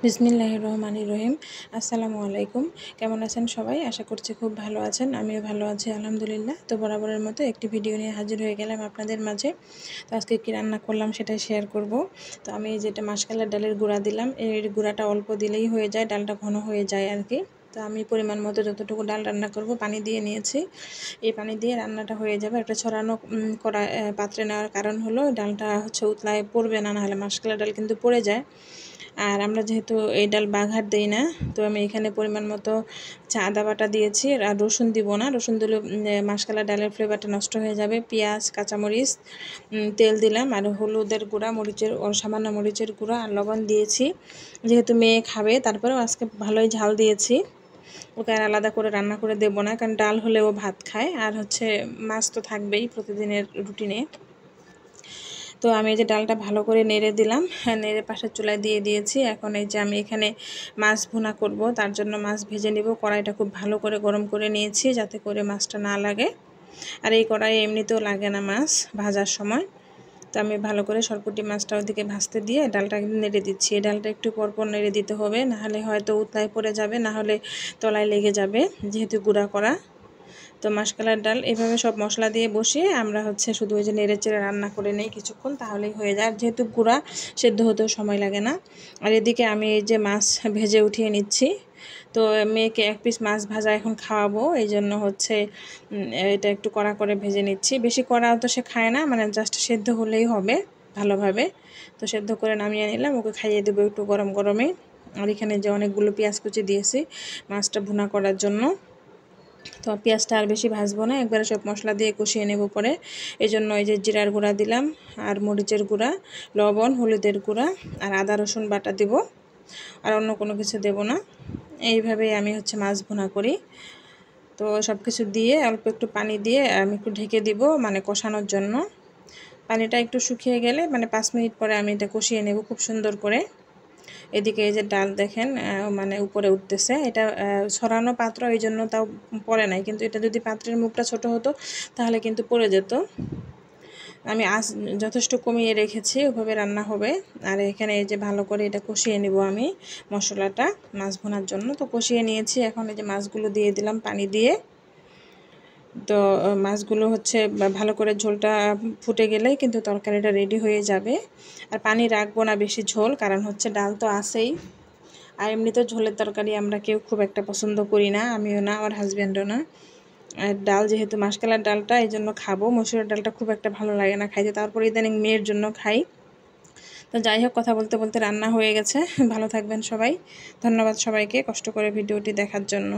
বিসমিল্লাহির রহমানির রহিম। আসসালামু আলাইকুম। কেমন আছেন সবাই? আশা করছি খুব ভালো আছেন। আমিও ভালো আছি আলহামদুলিল্লাহ। তো বরাবরের মতো একটি ভিডিও নিয়ে হাজির হয়ে গেলাম আপনাদের মাঝে। তো আজকে কী রান্না করলাম সেটাই শেয়ার করব। তো আমি যেটা মাসকালের ডালের গুঁড়া দিলাম, এর গুঁড়াটা অল্প দিলেই হয়ে যায়, ডালটা ঘন হয়ে যায় আর কি। তো আমি পরিমাণ মতো যতটুকু ডাল রান্না করব পানি দিয়ে নিয়েছি। এই পানি দিয়ে রান্নাটা হয়ে যাবে। একটা ছড়ানো করা পাত্রে নেওয়ার কারণ হলো ডালটা উতলায় পড়বে না, নাহলে মাসকালের ডাল কিন্তু পড়ে যায়। আর আমরা যেহেতু এই ডাল বাঘার দেই না, তো আমি এখানে পরিমাণ মতো আদা বাটা দিয়েছি। আর রসুন দিব না, রসুন দিলে মাসকালা ডালের ফ্লেভারটা নষ্ট হয়ে যাবে। পেঁয়াজ, কাঁচামরিচ, তেল দিলাম, আর হলুদের গুঁড়া, সামান্য মরিচের গুঁড়া আর লবণ দিয়েছি। যেহেতু মেয়ে খাবে, তারপরেও আজকে ভালোই ঝাল দিয়েছি। ওকে আর আলাদা করে রান্না করে দেবো না, কারণ ডাল হলে ও ভাত খায়, আর মাছ তো থাকবেই প্রতিদিনের রুটিনে। তো আমি এই যে ডালটা ভালো করে নেড়ে দিলাম, নেড়ে পাশের চুলায় দিয়ে দিয়েছি। এখন এই যে আমি এখানে মাছ ভুনা করব, তার জন্য মাছ ভেজে নিব। কড়াইটা খুব ভালো করে গরম করে নিয়েছি, যাতে করে মাছটা না লাগে। আর এই কড়াই এমনিতেও লাগে না মাছ ভাজার সময়। তো আমি ভালো করে সরপুঁটি মাছটা ওদিকে ভাজতে দিয়ে ডালটা নেড়ে দিচ্ছি। এই ডালটা একটু পরপর নেড়ে দিতে হবে, নাহলে হয়তো উতলায় পড়ে যাবে, নাহলে তলায় লেগে যাবে, যেহেতু গুঁড়া করা। তো মাসকালার ডাল এভাবে সব মশলা দিয়ে বসিয়ে আমরা শুধু ওই যে নেড়ে চেড়ে রান্না করে নেই কিছুক্ষণ, তাহলেই হয়ে যায়। আর যেহেতু গুঁড়া, সেদ্ধ হতেও সময় লাগে না। আর এদিকে আমি এই যে মাছ ভেজে উঠিয়ে নিচ্ছি। তো মেয়েকে এক পিস মাছ ভাজা এখন খাওয়াবো, এই জন্য এটা একটু কড়া করে ভেজে নিচ্ছি। বেশি কড়াও তো সে খায় না, মানে জাস্ট সেদ্ধ হলেই হবে ভালোভাবে। তো সেদ্ধ করে নামিয়ে নিলাম, ওকে খাইয়ে দেবো একটু গরম গরমে। আর এখানে যে অনেকগুলো পেঁয়াজ কুচি দিয়েছি মাছটা ভুনা করার জন্য। তো পেঁয়াজটা আর বেশি ভাজবো না, একবারে সব মশলা দিয়ে কষিয়ে নেব পরে। এই জন্য এই যে জিরার গুঁড়া দিলাম, আর মরিচের গুঁড়া, লবণ, হলুদের গুঁড়া, আর আদা রসুন বাটা দেব। আর অন্য কোনো কিছু দেব না। এইভাবেই আমি মাছ ভুনা করি। তো সব কিছু দিয়ে অল্প একটু পানি দিয়ে আমি একটু ঢেকে দিব, মানে কষানোর জন্য। পানিটা একটু শুকিয়ে গেলে 5 মিনিট পরে আমি এটা কষিয়ে নেব খুব সুন্দর করে। এদিকে এই যে ডাল দেখেন উপরে উঠতেছে। এটা ছড়ানো পাত্র, এই জন্য তাও পড়ে নাই, কিন্তু এটা যদি পাত্রের মুখটা ছোট হতো তাহলে কিন্তু পড়ে যেত। আমি আঁচ যথেষ্ট কমিয়ে রেখেছি, ওভাবে রান্না হবে। আর এখানে এই যে ভালো করে এটা কষিয়ে নেব আমি মশলাটা মাছ ভুনার জন্য। তো কষিয়ে নিয়েছি, এখন এই যে মাছগুলো দিয়ে দিলাম পানি দিয়ে। তো মাছগুলো ভালো করে ঝোলটা ফুটে গেলেই কিন্তু তরকারিটা রেডি হয়ে যাবে। আর পানি রাখবো না বেশি ঝোল, কারণ ডাল তো আছেই। আর এমনিতে ঝোলের তরকারি আমরা কেউ খুব একটা পছন্দ করি না, আমিও না, আমার হাজব্যান্ডও না। আর ডাল যেহেতু মাসকালার ডালটা, এই জন্য খাবো। মসুরের ডালটা খুব একটা ভালো লাগে না খাইতে, তারপরে ইদানিং মেয়ের জন্য খাই। তো যাই হোক, কথা বলতে বলতে রান্না হয়ে গেছে। ভালো থাকবেন সবাই। ধন্যবাদ সবাইকে কষ্ট করে ভিডিওটি দেখার জন্য।